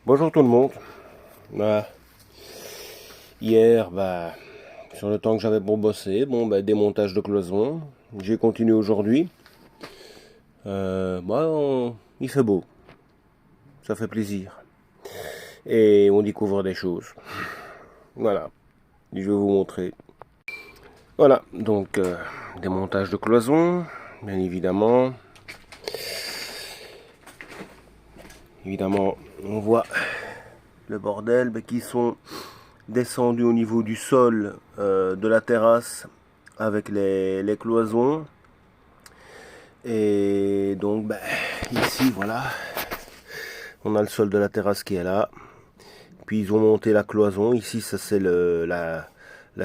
Bonjour tout le monde. Voilà. Hier, sur le temps que j'avais pour bosser, démontage de cloison. J'ai continué aujourd'hui. Il fait beau, ça fait plaisir. Et on découvre des choses. Voilà, je vais vous montrer. Voilà, donc démontage de cloison, bien évidemment. Évidemment, on voit le bordel qui sont descendus au niveau du sol de la terrasse avec les cloisons. Et donc ici voilà, on a le sol de la terrasse qui est là. Puis ils ont monté la cloison. Ici ça c'est la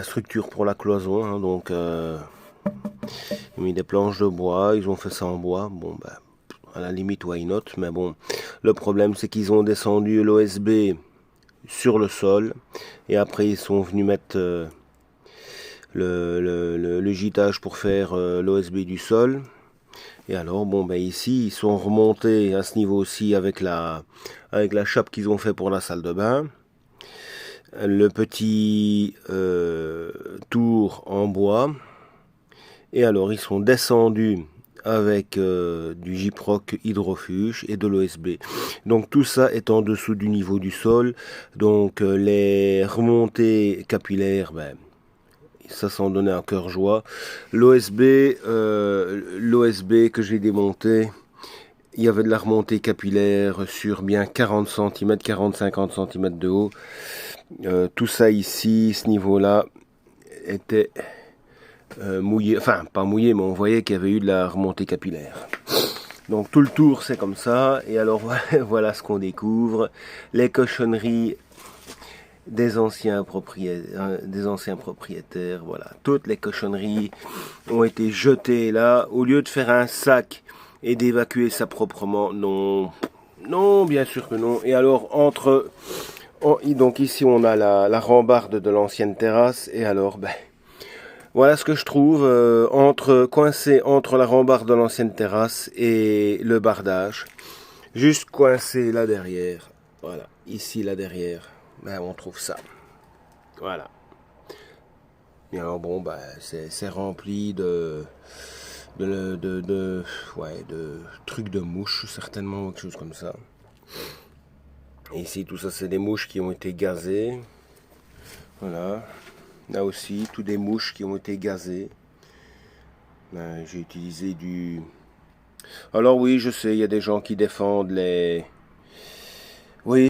structure pour la cloison, hein. Donc ils ont mis des planches de bois, ils ont fait ça en bois. À la limite why not, mais bon, le problème c'est qu'ils ont descendu l'OSB sur le sol et après ils sont venus mettre le gitage pour faire l'OSB du sol. Et alors ici ils sont remontés à ce niveau aussi avec la chape qu'ils ont fait pour la salle de bain, le petit tour en bois, et alors ils sont descendus avec du gyproc hydrofuge et de l'OSB. Donc tout ça est en dessous du niveau du sol. Donc les remontées capillaires, ça s'en donnait à cœur joie. L'OSB que j'ai démonté, il y avait de la remontée capillaire sur bien 40 cm, 40-50 cm de haut. Tout ça ici, ce niveau-là, était mouillé, enfin pas mouillé, mais on voyait qu'il y avait eu de la remontée capillaire. Donc tout le tour c'est comme ça, et alors voilà ce qu'on découvre, les cochonneries des anciens propriétaires, voilà, toutes les cochonneries ont été jetées là, au lieu de faire un sac et d'évacuer ça proprement, non, non, bien sûr que non. Et alors donc ici on a la rambarde de l'ancienne terrasse, et alors voilà ce que je trouve coincé entre la rambarde de l'ancienne terrasse et le bardage. Juste coincé là derrière. Voilà, ici là derrière. On trouve ça. Voilà. Et alors c'est rempli de trucs de mouches, certainement, quelque chose comme ça. Et ici tout ça c'est des mouches qui ont été gazées. Voilà. Là aussi, tous des mouches qui ont été gazées. J'ai utilisé du... Alors oui, je sais, il y a des gens qui défendent les... Oui,